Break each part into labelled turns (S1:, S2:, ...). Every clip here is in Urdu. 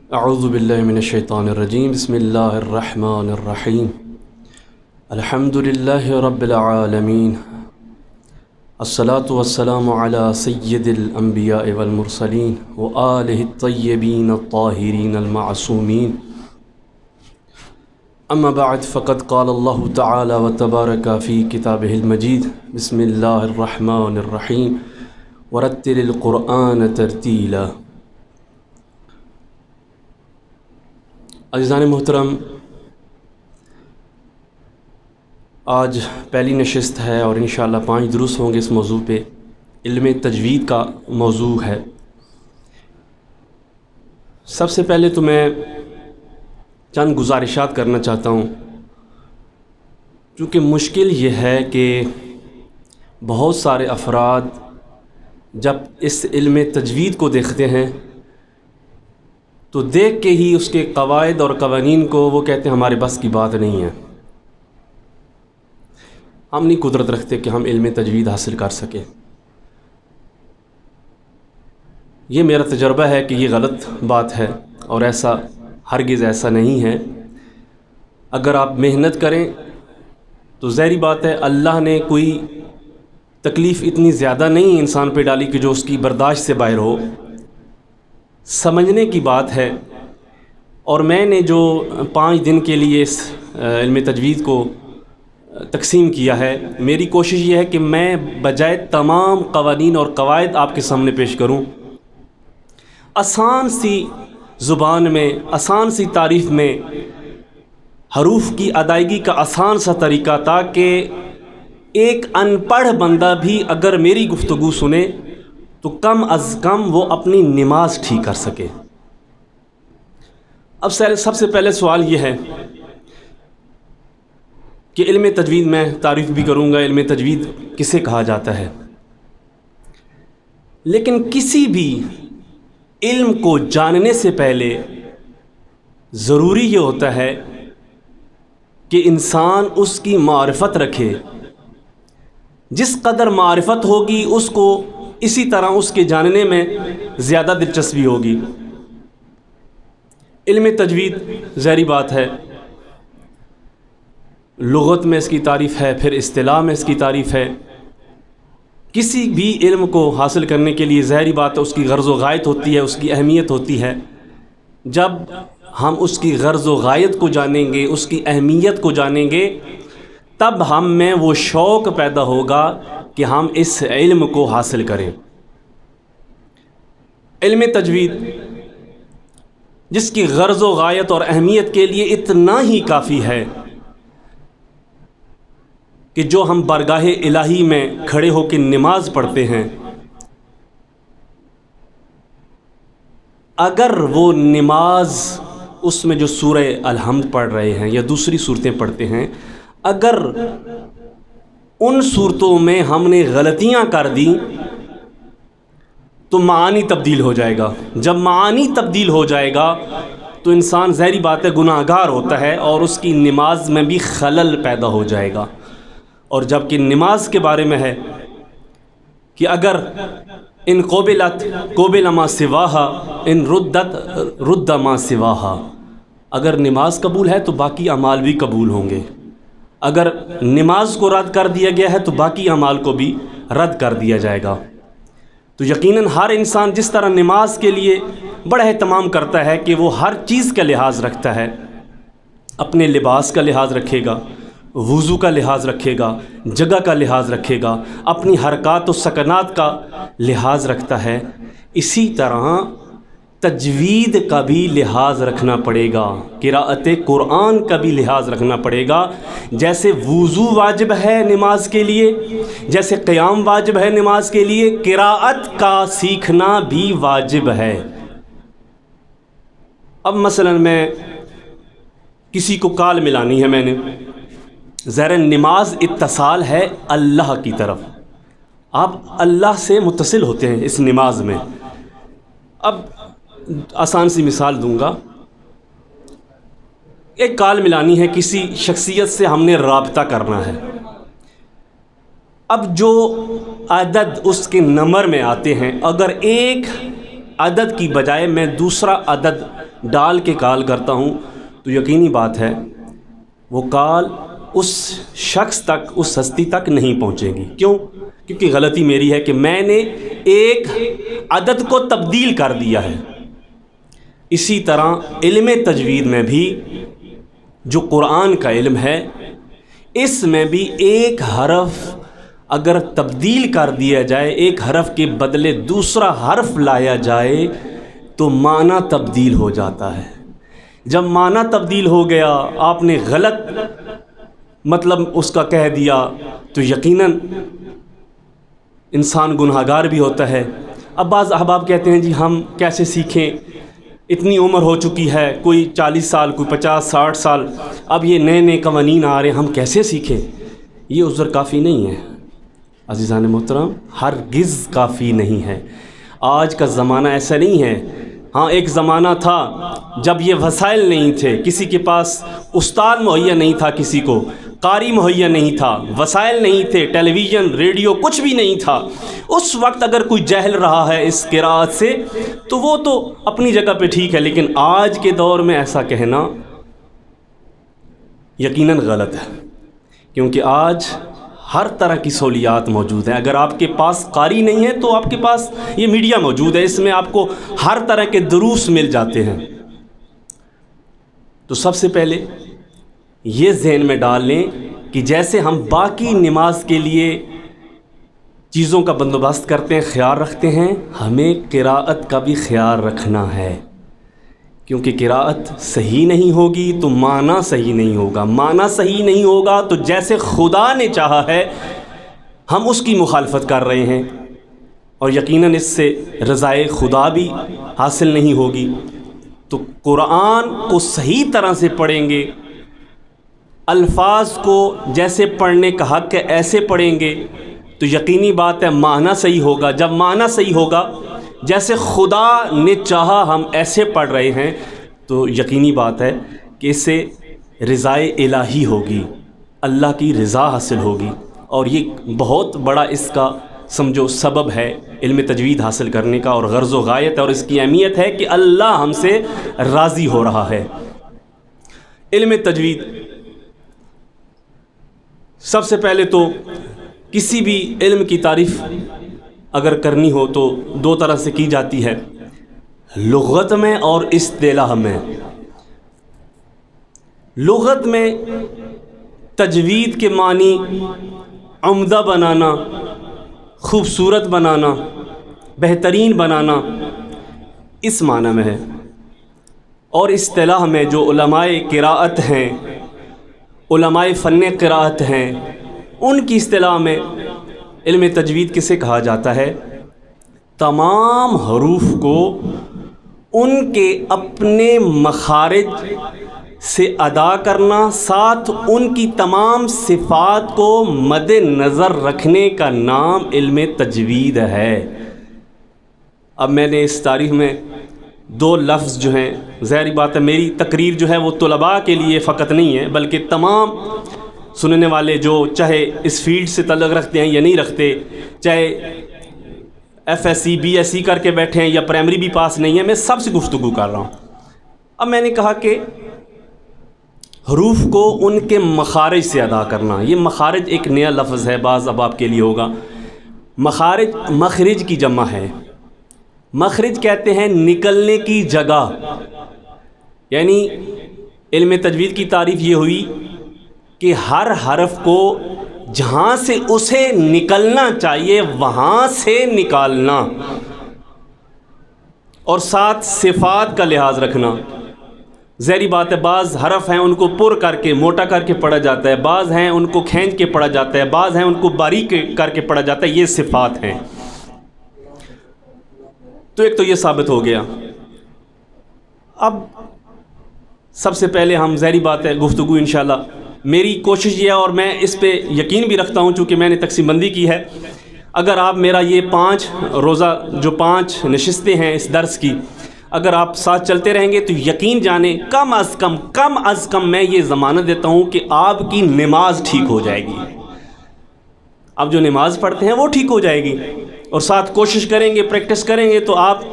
S1: اعوذ باللہ من الشیطان الرجیم بسم اللہ الرحمن الرحیم الحمد للہ رب العالمین الصلاة والسلام علی سید الانبیاء والمرسلین وآلہ الطیبین الطاہرین المعصومین اما بعد فقد قال اللہ تعالی وتبارک فی کتابہ المجید بسم اللہ الرحمن الرحیم ورتل القرآن ترتیلا۔ عزیزان محترم، آج پہلی نشست ہے اور انشاءاللہ 5 دروس ہوں گے اس موضوع پہ۔ علم تجوید کا موضوع ہے۔ سب سے پہلے تو میں چند گزارشات کرنا چاہتا ہوں، چونکہ مشکل یہ ہے کہ بہت سارے افراد جب اس علم تجوید کو دیکھتے ہیں تو دیکھ کے ہی اس کے قواعد اور قوانین کو وہ کہتے ہیں ہمارے بس کی بات نہیں ہے، ہم نہیں قدرت رکھتے کہ ہم علم تجوید حاصل کر سکیں۔ یہ میرا تجربہ ہے کہ یہ غلط بات ہے اور ہرگز ایسا نہیں ہے۔ اگر آپ محنت کریں تو ظاہری بات ہے اللہ نے کوئی تکلیف اتنی زیادہ نہیں انسان پہ ڈالی کہ جو اس کی برداشت سے باہر ہو۔ سمجھنے کی بات ہے، اور میں نے جو 5 دن کے لیے اس علم تجوید کو تقسیم کیا ہے، میری کوشش یہ ہے کہ میں بجائے تمام قوانین اور قواعد آپ کے سامنے پیش کروں، آسان سی زبان میں، آسان سی تعریف میں، حروف کی ادائیگی کا آسان سا طریقہ، تاکہ ایک ان پڑھ بندہ بھی اگر میری گفتگو سنے تو کم از کم وہ اپنی نماز ٹھیک کر سکے۔ اب سب سے پہلے سوال یہ ہے کہ علم تجوید، میں تعریف بھی کروں گا علم تجوید کسے کہا جاتا ہے، لیکن کسی بھی علم کو جاننے سے پہلے ضروری یہ ہوتا ہے کہ انسان اس کی معرفت رکھے۔ جس قدر معرفت ہوگی اس کو اسی طرح اس کے جاننے میں زیادہ دلچسپی ہوگی۔ علم تجوید ظاہری بات ہے، لغت میں اس کی تعریف ہے، پھر اصطلاح میں اس کی تعریف ہے۔ کسی بھی علم کو حاصل کرنے کے لیے ظاہری بات ہے اس کی غرض و غایت ہوتی ہے، اس کی اہمیت ہوتی ہے۔ جب ہم اس کی غرض و غایت کو جانیں گے، اس کی اہمیت کو جانیں گے، تب ہم میں وہ شوق پیدا ہوگا کہ ہم اس علم کو حاصل کریں۔ علم تجوید جس کی غرض و غایت اور اہمیت کے لیے اتنا ہی کافی ہے کہ جو ہم بارگاہ الہی میں کھڑے ہو کے نماز پڑھتے ہیں، اگر وہ نماز اس میں جو سورہ الحمد پڑھ رہے ہیں یا دوسری صورتیں پڑھتے ہیں، اگر ان صورتوں میں ہم نے غلطیاں کر دیں تو معانی تبدیل ہو جائے گا۔ جب معانی تبدیل ہو جائے گا تو انسان ظاہری بات ہے گناہ گار ہوتا ہے اور اس کی نماز میں بھی خلل پیدا ہو جائے گا۔ اور جب کہ نماز کے بارے میں ہے کہ اگر ان قبلت قبل ما سواہا ان ردت رد ما سواہا، اگر نماز قبول ہے تو باقی اعمال بھی قبول ہوں گے، اگر نماز کو رد کر دیا گیا ہے تو باقی اعمال کو بھی رد کر دیا جائے گا۔ تو یقیناً ہر انسان جس طرح نماز کے لیے بڑا اہتمام کرتا ہے کہ وہ ہر چیز کا لحاظ رکھتا ہے، اپنے لباس کا لحاظ رکھے گا، وضو کا لحاظ رکھے گا، جگہ کا لحاظ رکھے گا، اپنی حرکات و سکنات کا لحاظ رکھتا ہے، اسی طرح تجوید کا بھی لحاظ رکھنا پڑے گا، قراءت قرآن کا بھی لحاظ رکھنا پڑے گا۔ جیسے وضو واجب ہے نماز کے لیے، جیسے قیام واجب ہے نماز کے لیے، قراءت کا سیکھنا بھی واجب ہے۔ اب مثلا میں کسی کو کال ملانی ہے، میں نے ظاہر نماز اتصال ہے اللہ کی طرف، آپ اللہ سے متصل ہوتے ہیں اس نماز میں۔ اب آسان سی مثال دوں گا، ایک کال ملانی ہے، کسی شخصیت سے ہم نے رابطہ کرنا ہے۔ اب جو عدد اس کے نمبر میں آتے ہیں، اگر ایک عدد کی بجائے میں دوسرا عدد ڈال کے کال کرتا ہوں تو یقینی بات ہے وہ کال اس شخص تک، اس ہستی تک نہیں پہنچے گی۔ کیوں؟ کیونکہ غلطی میری ہے کہ میں نے ایک عدد کو تبدیل کر دیا ہے۔ اسی طرح علم تجوید میں بھی جو قرآن کا علم ہے، اس میں بھی ایک حرف اگر تبدیل کر دیا جائے، ایک حرف کے بدلے دوسرا حرف لایا جائے تو معنی تبدیل ہو جاتا ہے۔ جب معنی تبدیل ہو گیا، آپ نے غلط مطلب اس کا کہہ دیا تو یقیناً انسان گناہگار بھی ہوتا ہے۔ اب بعض احباب کہتے ہیں جی ہم کیسے سیکھیں، اتنی عمر ہو چکی ہے، کوئی 40 سال، کوئی 50-60 سال، اب یہ نئے نئے قوانین آ رہے ہیں، ہم کیسے سیکھیں؟ یہ عذر کافی نہیں ہے عزیزان محترم، ہرگز کافی نہیں ہے۔ آج کا زمانہ ایسا نہیں ہے۔ ہاں ایک زمانہ تھا جب یہ وسائل نہیں تھے، کسی کے پاس استاد مہیا نہیں تھا، کسی کو قاری مہیا نہیں تھا، وسائل نہیں تھے، ٹیلی ویژن، ریڈیو، کچھ بھی نہیں تھا۔ اس وقت اگر کوئی جہل رہا ہے اس قراءت سے تو وہ تو اپنی جگہ پہ ٹھیک ہے، لیکن آج کے دور میں ایسا کہنا یقیناً غلط ہے، کیونکہ آج ہر طرح کی سہولیات موجود ہیں۔ اگر آپ کے پاس قاری نہیں ہے تو آپ کے پاس یہ میڈیا موجود ہے، اس میں آپ کو ہر طرح کے دروس مل جاتے ہیں۔ تو سب سے پہلے یہ ذہن میں ڈال لیں کہ جیسے ہم باقی نماز کے لیے چیزوں کا بندوبست کرتے ہیں، خیال رکھتے ہیں، ہمیں قراءت کا بھی خیال رکھنا ہے، کیونکہ قراءت صحیح نہیں ہوگی تو معنی صحیح نہیں ہوگا، معنی صحیح نہیں ہوگا تو جیسے خدا نے چاہا ہے ہم اس کی مخالفت کر رہے ہیں، اور یقیناً اس سے رضائے خدا بھی حاصل نہیں ہوگی۔ تو قرآن کو صحیح طرح سے پڑھیں گے، الفاظ کو جیسے پڑھنے کا حق ہے ایسے پڑھیں گے تو یقینی بات ہے معنی صحیح ہوگا۔ جب معنی صحیح ہوگا، جیسے خدا نے چاہا ہم ایسے پڑھ رہے ہیں، تو یقینی بات ہے کہ اس سے رضائے الہی ہوگی، اللہ کی رضا حاصل ہوگی، اور یہ بہت بڑا اس کا سمجھو سبب ہے علم تجوید حاصل کرنے کا، اور غرض و غایت ہے، اور اس کی اہمیت ہے کہ اللہ ہم سے راضی ہو رہا ہے۔ علم تجوید سب سے پہلے تو کسی بھی علم کی تعریف اگر کرنی ہو تو دو طرح سے کی جاتی ہے، لغت میں اور اصطلاح میں۔ لغت میں تجوید کے معنی عمدہ بنانا، خوبصورت بنانا، بہترین بنانا، اس معنی میں ہے۔ اور اصطلاح میں جو علماء قراءت ہیں، علماء فن قراءت ہیں، ان کی اصطلاح میں علم تجوید کسے کہا جاتا ہے؟ تمام حروف کو ان کے اپنے مخارج سے ادا کرنا، ساتھ ان کی تمام صفات کو مد نظر رکھنے کا نام علم تجوید ہے۔ اب میں نے اس تاریخ میں دو لفظ جو ہیں، ظاہری بات ہے میری تقریر جو ہے وہ طلباء کے لیے فقط نہیں ہے، بلکہ تمام سننے والے جو چاہے اس فیلڈ سے تعلق رکھتے ہیں یا نہیں رکھتے، چاہے F S C B S C کر کے بیٹھے ہیں یا پرائمری بھی پاس نہیں ہے، میں سب سے گفتگو کر رہا ہوں۔ اب میں نے کہا کہ حروف کو ان کے مخارج سے ادا کرنا، یہ مخارج ایک نیا لفظ ہے، بعض اب آپ کے لیے ہوگا۔ مخارج مخرج کی جمع ہے، مخرج کہتے ہیں نکلنے کی جگہ، یعنی علم تجوید کی تعریف یہ ہوئی کہ ہر حرف کو جہاں سے اسے نکلنا چاہیے وہاں سے نکالنا، اور ساتھ صفات کا لحاظ رکھنا۔ ظاہری بات ہے بعض حرف ہیں ان کو پر کر کے موٹا کر کے پڑھا جاتا ہے، بعض ہیں ان کو کھینچ کے پڑھا جاتا ہے، بعض ہیں ان کو باریک کر کے پڑھا جاتا ہے، یہ صفات ہیں۔ تو ایک تو یہ ثابت ہو گیا۔ اب سب سے پہلے ہم ظاہری بات ہے گفتگو انشاءاللہ میری کوشش یہ ہے، اور میں اس پہ یقین بھی رکھتا ہوں چونکہ میں نے تقسیم بندی کی ہے، اگر آپ میرا یہ 5 روزہ جو 5 نشستیں ہیں اس درس کی، اگر آپ ساتھ چلتے رہیں گے تو یقین جانیں کم از کم میں یہ ضمانت دیتا ہوں کہ آپ کی نماز ٹھیک ہو جائے گی۔ آپ جو نماز پڑھتے ہیں وہ ٹھیک ہو جائے گی، اور ساتھ کوشش کریں گے، پریکٹس کریں گے تو آپ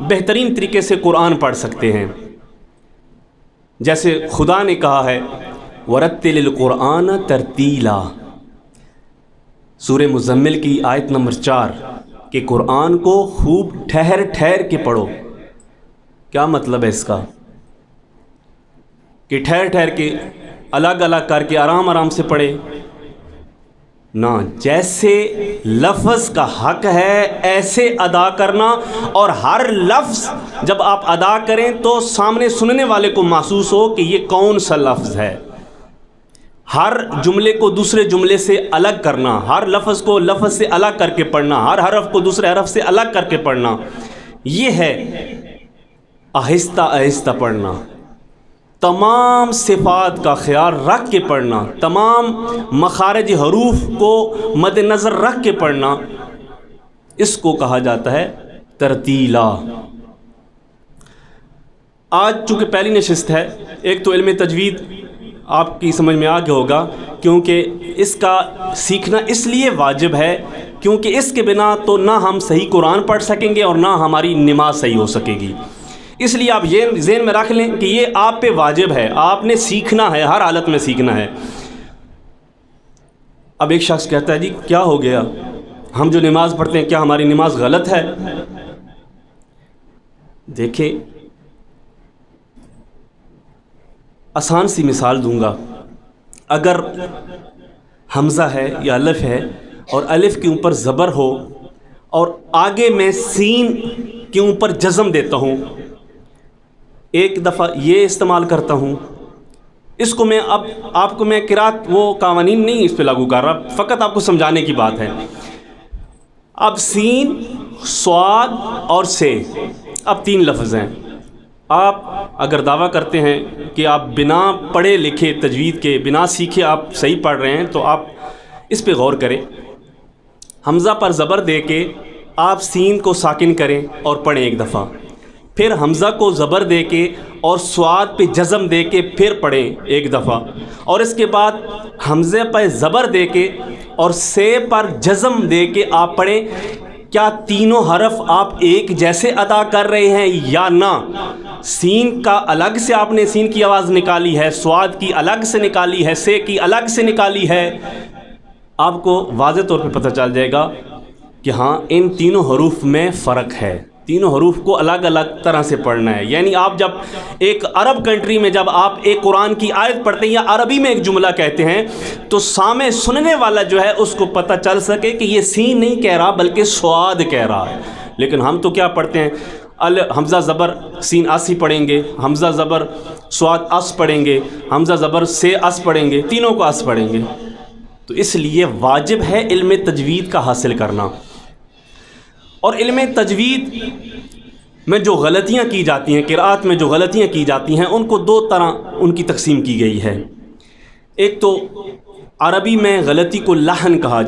S1: بہترین طریقے سے قرآن پڑھ سکتے ہیں۔ جیسے خدا نے کہا ہے ورتل القرآن ترتیلا، سورہ مزمل کی آیت نمبر 4 کہ قرآن کو خوب ٹھہر ٹھہر کے پڑھو۔ کیا مطلب ہے اس کا؟ کہ ٹھہر ٹھہر کے الگ الگ کر کے آرام آرام سے پڑھے نہ، جیسے لفظ کا حق ہے ایسے ادا کرنا، اور ہر لفظ جب آپ ادا کریں تو سامنے سننے والے کو محسوس ہو کہ یہ کون سا لفظ ہے۔ ہر جملے کو دوسرے جملے سے الگ کرنا، ہر لفظ کو لفظ سے الگ کر کے پڑھنا، ہر حرف کو دوسرے حرف سے الگ کر کے پڑھنا، یہ ہے آہستہ آہستہ پڑھنا، تمام صفات کا خیال رکھ کے پڑھنا، تمام مخارج حروف کو مد نظر رکھ کے پڑھنا، اس کو کہا جاتا ہے ترتیلا۔ آج چونکہ پہلی نشست ہے، ایک تو علم تجوید آپ کی سمجھ میں آ گیا ہوگا، کیونکہ اس کا سیکھنا اس لیے واجب ہے کیونکہ اس کے بنا تو نہ ہم صحیح قرآن پڑھ سکیں گے اور نہ ہماری نماز صحیح ہو سکے گی۔ اس لیے آپ یہ ذہن میں رکھ لیں کہ یہ آپ پہ واجب ہے، آپ نے سیکھنا ہے، ہر حالت میں سیکھنا ہے۔ اب ایک شخص کہتا ہے جی کیا ہو گیا، ہم جو نماز پڑھتے ہیں کیا ہماری نماز غلط ہے؟ دیکھیں آسان سی مثال دوں گا، اگر حمزہ ہے یا الف ہے اور الف کے اوپر زبر ہو اور آگے میں سین کے اوپر جزم دیتا ہوں، ایک دفعہ یہ استعمال کرتا ہوں، اس کو میں اب آپ کو میں قرات وہ قوانین نہیں اس پہ لاگو کر رہا، فقط آپ کو سمجھانے کی بات ہے۔ اب سین، صاد اور سے، اب 3 لفظ ہیں۔ آپ اگر دعویٰ کرتے ہیں کہ آپ بنا پڑھے لکھے تجوید کے، بنا سیکھے آپ صحیح پڑھ رہے ہیں، تو آپ اس پہ غور کریں۔ حمزہ پر زبر دے کے آپ سین کو ساکن کریں اور پڑھیں ایک دفعہ، پھر حمزہ کو زبر دے کے اور صاد پہ جزم دے کے پھر پڑھیں ایک دفعہ، اور اس کے بعد حمزے پہ زبر دے کے اور سے پر جزم دے کے آپ پڑھیں۔ کیا تینوں حرف آپ ایک جیسے ادا کر رہے ہیں یا نہ؟ سین کا الگ سے آپ نے سین کی آواز نکالی ہے، صاد کی الگ سے نکالی ہے، سے کی الگ سے نکالی ہے، آپ کو واضح طور پہ پتہ چل جائے گا کہ ہاں ان تینوں حروف میں فرق ہے، تینوں حروف کو الگ الگ طرح سے پڑھنا ہے۔ یعنی آپ جب ایک عرب کنٹری میں جب آپ ایک قرآن کی آیت پڑھتے ہیں یا عربی میں ایک جملہ کہتے ہیں تو سامنے سننے والا جو ہے اس کو پتہ چل سکے کہ یہ سین نہیں کہہ رہا بلکہ صاد کہہ رہا ہے۔ لیکن ہم تو کیا پڑھتے ہیں، حمزہ زبر سین اسی پڑھیں گے، حمزہ زبر صاد اس پڑھیں گے، حمزہ زبر سے اس پڑھیں گے، تینوں کو اس پڑھیں گے۔ تو اس لیے واجب ہے علم تجوید کا حاصل کرنا۔ اور علم تجوید میں جو غلطیاں کی جاتی ہیں، قرأت میں جو غلطیاں کی جاتی ہیں، ان کو 2 طرح ان کی تقسیم کی گئی ہے۔ ایک تو عربی میں غلطی کو لحن کہا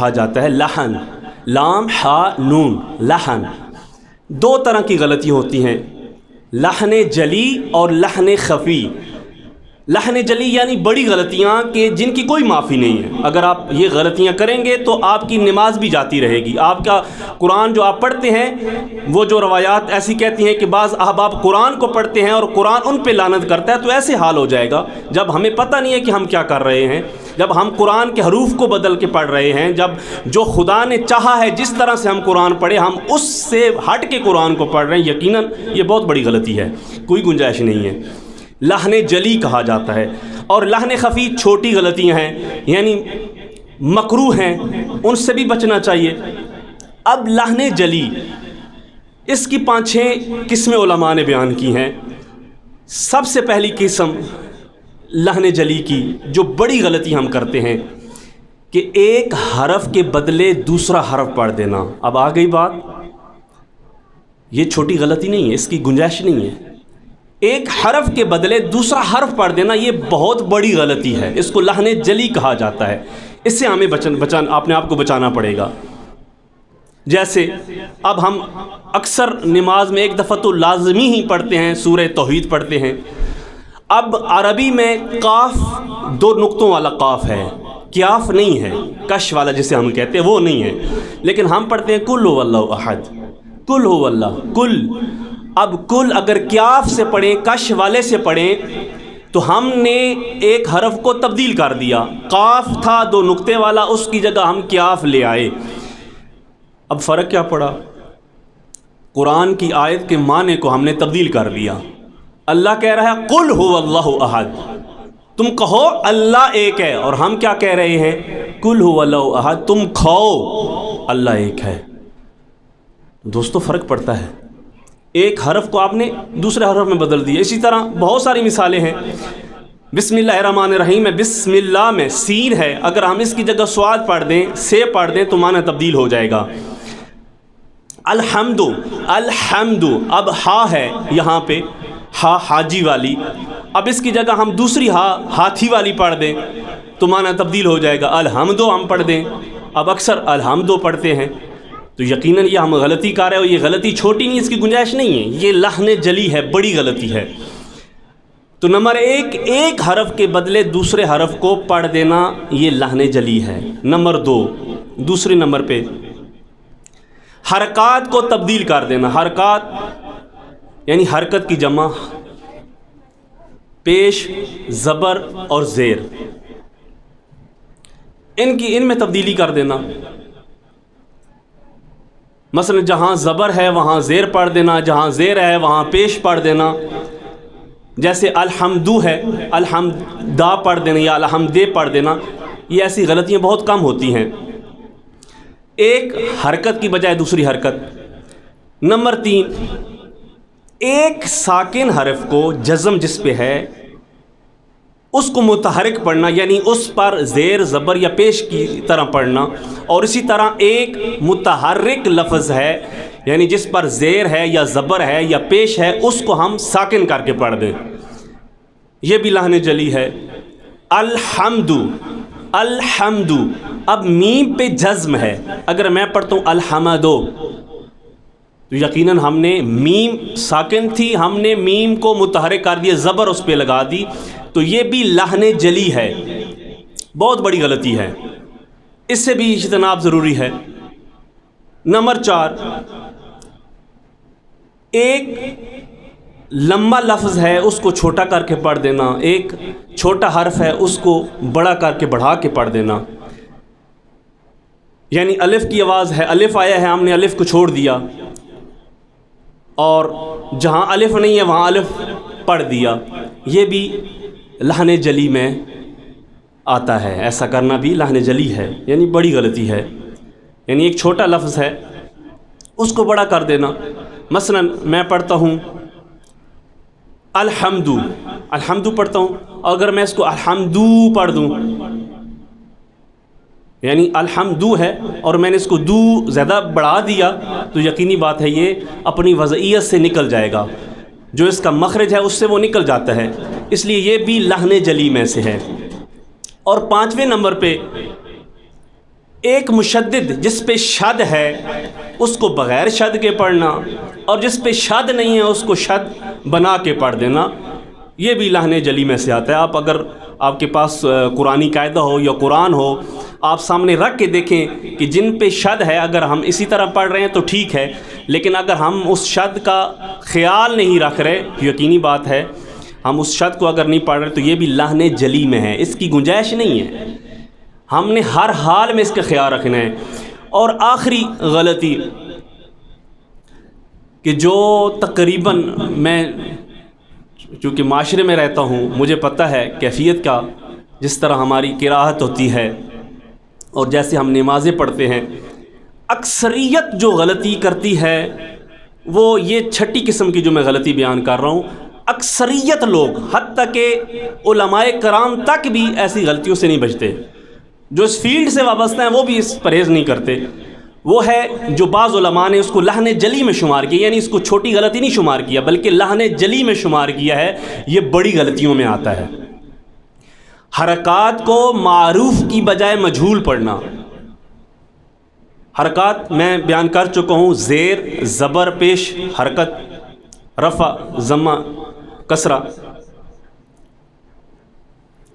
S1: جاتا ہے، لحن، لام ہا نون، لحن۔ 2 طرح کی غلطیاں ہوتی ہیں، لحن جلی اور لحن خفی۔ لحن جلی یعنی بڑی غلطیاں کہ جن کی کوئی معافی نہیں ہے، اگر آپ یہ غلطیاں کریں گے تو آپ کی نماز بھی جاتی رہے گی۔ آپ کا قرآن جو آپ پڑھتے ہیں، وہ جو روایات ایسی کہتی ہیں کہ بعض احباب قرآن کو پڑھتے ہیں اور قرآن ان پہ لعنت کرتا ہے، تو ایسے حال ہو جائے گا جب ہمیں پتہ نہیں ہے کہ ہم کیا کر رہے ہیں، جب ہم قرآن کے حروف کو بدل کے پڑھ رہے ہیں، جب جو خدا نے چاہا ہے جس طرح سے ہم قرآن پڑھے ہم اس سے ہٹ کے قرآن کو پڑھ رہے ہیں، یقیناً یہ بہت بڑی غلطی ہے، کوئی گنجائش نہیں ہے۔ لحن جلی کہا جاتا ہے۔ اور لحن خفی چھوٹی غلطیاں ہیں، یعنی مکروہ ہیں، ان سے بھی بچنا چاہیے۔ اب لحن جلی، اس کی 5-6 قسمیں علماء نے بیان کی ہیں۔ سب سے پہلی قسم لحن جلی کی جو بڑی غلطی ہم کرتے ہیں کہ ایک حرف کے بدلے دوسرا حرف پڑھ دینا۔ اب آ گئی بات، یہ چھوٹی غلطی نہیں ہے، اس کی گنجائش نہیں ہے۔ ایک حرف کے بدلے دوسرا حرف پڑھ دینا یہ بہت بڑی غلطی ہے، اس کو لحن جلی کہا جاتا ہے۔ اس سے ہمیں اپنے آپ کو بچانا پڑے گا۔ جیسے اب ہم اکثر نماز میں ایک دفعہ تو لازمی ہی پڑھتے ہیں، سورہ توحید پڑھتے ہیں۔ اب عربی میں قاف 2 نقطوں والا قاف ہے، کیاف نہیں ہے، کش والا جسے ہم کہتے ہیں وہ نہیں ہے، لیکن ہم پڑھتے ہیں کل هو اللہ احد، کل هو اللہ، کل اب کل اگر کیاف سے پڑھیں، کش والے سے پڑھیں تو ہم نے ایک حرف کو تبدیل کر دیا، قاف تھا 2 نقطے والا، اس کی جگہ ہم کیاف لے آئے۔ اب فرق کیا پڑا؟ قرآن کی آیت کے معنی کو ہم نے تبدیل کر دیا۔ اللہ کہہ رہا ہے قل هو اللہ احد، تم کہو اللہ ایک ہے، اور ہم کیا کہہ رہے ہیں؟ قل هو اللہ احد، تم کھو اللہ ایک ہے۔ دوستو فرق پڑتا ہے، ایک حرف کو آپ نے دوسرے حرف میں بدل دیا۔ اسی طرح بہت ساری مثالیں ہیں۔ بسم اللہ الرحمن الرحیم میں بسم اللہ میں سین ہے، اگر ہم اس کی جگہ سواد پڑھ دیں، سے پڑھ دیں تو معنی تبدیل ہو جائے گا۔ الحمد، الحمد، اب ہا ہے یہاں پہ، ہا حاجی والی، اب اس کی جگہ ہم دوسری ہا ہاتھی والی پڑھ دیں تو معنی تبدیل ہو جائے گا۔ الحمدو ہم پڑھ دیں، اب اکثر الحمدو پڑھتے ہیں، تو یقیناً یہ ہم غلطی کر رہے ہیں، اور یہ غلطی چھوٹی نہیں، اس کی گنجائش نہیں ہے، یہ لحن جلی ہے، بڑی غلطی ہے۔ تو نمبر ایک حرف کے بدلے دوسرے حرف کو پڑھ دینا یہ لحن جلی ہے۔ نمبر 2، دوسرے نمبر پہ حرکات کو تبدیل کر دینا۔ حرکات یعنی حرکت کی جمع، پیش، زبر اور زیر، ان میں تبدیلی کر دینا۔ مثلا جہاں زبر ہے وہاں زیر پڑھ دینا، جہاں زیر ہے وہاں پیش پڑھ دینا۔ جیسے الحمدو ہے، الحمدہ پڑھ دینا یا الحمدے پڑھ دینا۔ یہ ایسی غلطیاں بہت کم ہوتی ہیں، ایک حرکت کی بجائے دوسری حرکت۔ نمبر 3، ایک ساکن حرف کو جزم جس پہ ہے اس کو متحرک پڑھنا، یعنی اس پر زیر، زبر یا پیش کی طرح پڑھنا، اور اسی طرح ایک متحرک لفظ ہے یعنی جس پر زیر ہے یا زبر ہے یا پیش ہے اس کو ہم ساکن کر کے پڑھ دیں، یہ بھی لحن جلی ہے۔ الحمد، الحمد، اب میم پہ جزم ہے، اگر میں پڑھتا ہوں الحمدو تو یقیناً ہم نے میم ساکن تھی، ہم نے میم کو متحرک کر دیا، زبر اس پہ لگا دی، تو یہ بھی لحن جلی ہے، بہت بڑی غلطی ہے، اس سے بھی اجتناب ضروری ہے۔ نمبر 4، ایک لمبا لفظ ہے اس کو چھوٹا کر کے پڑھ دینا، ایک چھوٹا حرف ہے اس کو بڑا کر کے بڑھا کے پڑھ دینا۔ یعنی الف کی آواز ہے، الف آیا ہے، ہم نے الف کو چھوڑ دیا، اور جہاں الف نہیں ہے وہاں الف پڑھ دیا، یہ بھی لحن جلی میں آتا ہے۔ ایسا کرنا بھی لحن جلی ہے، یعنی بڑی غلطی ہے۔ یعنی ایک چھوٹا لفظ ہے اس کو بڑا کر دینا۔ مثلا میں پڑھتا ہوں الحمدو، الحمدو پڑھتا ہوں، اگر میں اس کو الحمدو پڑھ دوں، یعنی الحمدو ہے اور میں نے اس کو دو زیادہ بڑھا دیا، تو یقینی بات ہے یہ اپنی وضعیت سے نکل جائے گا، جو اس کا مخرج ہے اس سے وہ نکل جاتا ہے، اس لیے یہ بھی لحن جلی میں سے ہے۔ اور 5ویں نمبر پہ ایک مشدد جس پہ شد ہے اس کو بغیر شد کے پڑھنا، اور جس پہ شد نہیں ہے اس کو شد بنا کے پڑھ دینا، یہ بھی لحن جلی میں سے آتا ہے۔ آپ اگر آپ کے پاس قرآنی قاعدہ ہو یا قرآن ہو، آپ سامنے رکھ کے دیکھیں کہ جن پہ شد ہے اگر ہم اسی طرح پڑھ رہے ہیں تو ٹھیک ہے، لیکن اگر ہم اس شد کا خیال نہیں رکھ رہے، یقینی بات ہے ہم اس شد کو اگر نہیں پڑھ رہے تو یہ بھی لحن جلی میں ہے، اس کی گنجائش نہیں ہے، ہم نے ہر حال میں اس کا خیال رکھنا ہے۔ اور آخری غلطی کہ جو تقریباً میں چونکہ معاشرے میں رہتا ہوں مجھے پتہ ہے کیفیت کا، جس طرح ہماری قراءت ہوتی ہے اور جیسے ہم نمازیں پڑھتے ہیں، اکثریت جو غلطی کرتی ہے وہ یہ 6ٹھی قسم کی جو میں غلطی بیان کر رہا ہوں، اکثریت لوگ حتیٰ کہ علماء کرام تک بھی ایسی غلطیوں سے نہیں بچتے، جو اس فیلڈ سے وابستہ ہیں وہ بھی اس پرہیز نہیں کرتے۔ وہ ہے جو بعض علماء نے اس کو لحن جلی میں شمار کیا، یعنی اس کو چھوٹی غلطی نہیں شمار کیا بلکہ لحن جلی میں شمار کیا ہے، یہ بڑی غلطیوں میں آتا ہے۔ حرکات کو معروف کی بجائے مجہول پڑھنا، حرکات میں بیان کر چکا ہوں، زیر، زبر، پیش حرکت، رفع، ضمہ، کسرہ،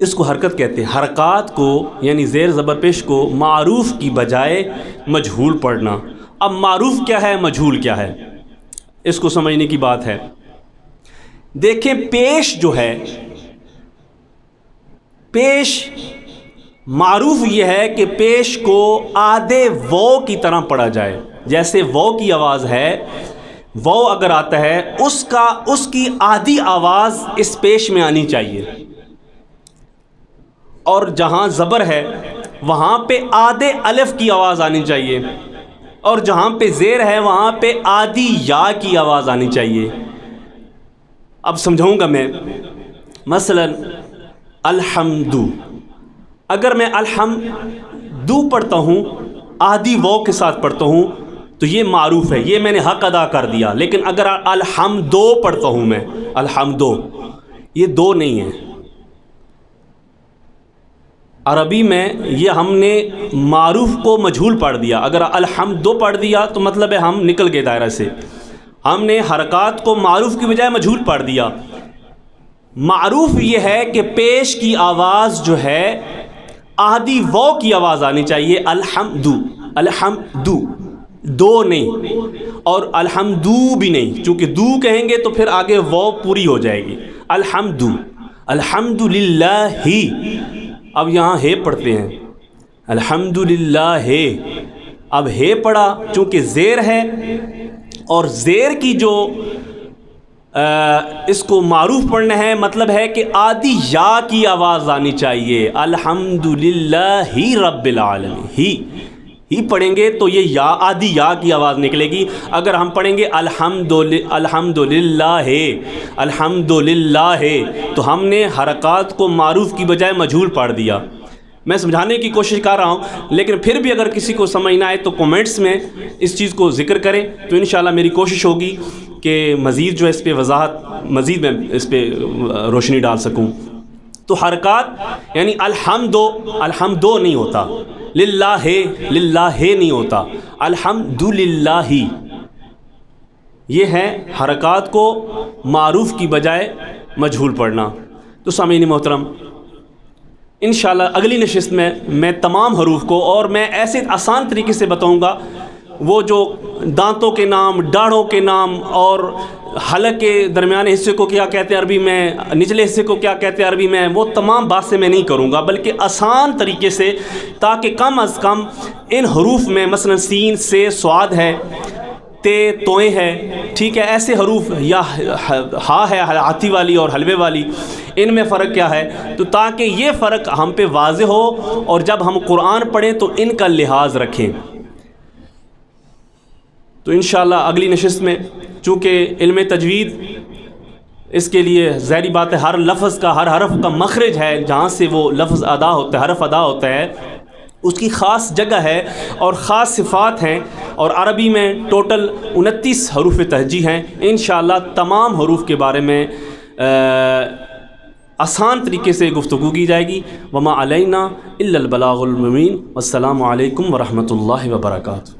S1: اس کو حرکت کہتے ہیں۔ حرکات کو یعنی زیر، زبر، پیش کو معروف کی بجائے مجہول پڑھنا۔ اب معروف کیا ہے، مجہول کیا ہے، اس کو سمجھنے کی بات ہے۔ دیکھیں پیش جو ہے، پیش معروف یہ ہے کہ پیش کو آدھے وہ کی طرح پڑھا جائے، جیسے وہ کی آواز ہے، وہ اگر آتا ہے اس کی آدھی آواز اس پیش میں آنی چاہیے، اور جہاں زبر ہے وہاں پہ آدھے الف کی آواز آنی چاہیے، اور جہاں پہ زیر ہے وہاں پہ آدھی یا کی آواز آنی چاہیے۔ اب سمجھاؤں گا میں، مثلا الحمدو، اگر میں الحمدو پڑھتا ہوں آدھی وہ کے ساتھ پڑھتا ہوں تو یہ معروف ہے، یہ میں نے حق ادا کر دیا۔ لیکن اگر الحمدو پڑھتا ہوں میں، الحمدو، یہ دو نہیں ہے۔ عربی میں یہ ہم نے معروف کو مجہول پڑھ دیا، اگر الحمدو پڑھ دیا تو مطلب ہے ہم نکل گئے دائرہ سے، ہم نے حرکات کو معروف کی بجائے مجہول پڑھ دیا۔ معروف یہ ہے کہ پیش کی آواز جو ہے آدھی وہ کی آواز آنی چاہیے، الحمدو، الحمدو، دو نہیں، اور الحمدو بھی نہیں، چونکہ دو کہیں گے تو پھر آگے وہ پوری ہو جائے گی۔ الحمدو، الحمدللہ ہی، اب یہاں ہے پڑھتے ہیں الحمدللہ ہے، اب ہے پڑھا چونکہ زیر ہے، اور زیر کی جو اس کو معروف پڑھنا ہے، مطلب ہے کہ آدھی یا کی آواز آنی چاہیے، الحمدللہ ہی رب العالمین، ہی پڑھیں گے تو یہ یا آدھی یا کی آواز نکلے گی۔ اگر ہم پڑھیں گے الحمدللہ ہے، الحمدللہ ہے، تو ہم نے حرکات کو معروف کی بجائے مجہول پڑھ دیا۔ میں سمجھانے کی کوشش کر رہا ہوں، لیکن پھر بھی اگر کسی کو سمجھ نہ آئے تو کومنٹس میں اس چیز کو ذکر کریں، تو انشاءاللہ میری کوشش ہوگی کہ مزید جو اس پہ وضاحت، مزید میں اس پہ روشنی ڈال سکوں۔ تو حرکات یعنی الحمدو نہیں ہوتا، للہ نہیں ہوتا، الحمدللہ ہی، یہ ہے حرکات کو معروف کی بجائے مجہول پڑھنا۔ تو سامعین محترم، انشاءاللہ اگلی نشست میں تمام حروف کو، اور میں ایسے آسان طریقے سے بتاؤں گا، وہ جو دانتوں کے نام، ڈاڑھوں کے نام، اور حلق کے درمیانے حصے کو کیا کہتے ہیں عربی میں، نچلے حصے کو کیا کہتے ہیں عربی میں، وہ تمام باتیں میں نہیں کروں گا، بلکہ آسان طریقے سے، تاکہ کم از کم ان حروف میں، مثلا سین سے صاد ہے، تے توئیں ہے، ٹھیک ہے، ایسے حروف، یا ہا ہے ہاتھی والی اور حلوے والی، ان میں فرق کیا ہے، تو تاکہ یہ فرق ہم پہ واضح ہو، اور جب ہم قرآن پڑھیں تو ان کا لحاظ رکھیں۔ تو انشاءاللہ اگلی نشست میں، چونکہ علم تجوید اس کے لیے ظاہری بات ہے ہر لفظ کا، ہر حرف کا مخرج ہے، جہاں سے وہ لفظ ادا ہوتا ہے، حرف ادا ہوتا ہے، اس کی خاص جگہ ہے اور خاص صفات ہیں، اور عربی میں ٹوٹل 29 حروف تہجی ہیں۔ انشاءاللہ تمام حروف کے بارے میں آسان طریقے سے گفتگو کی جائے گی۔ وما علینا الا البلاغ المبین۔ والسلام علیکم ورحمۃ اللہ وبرکاتہ۔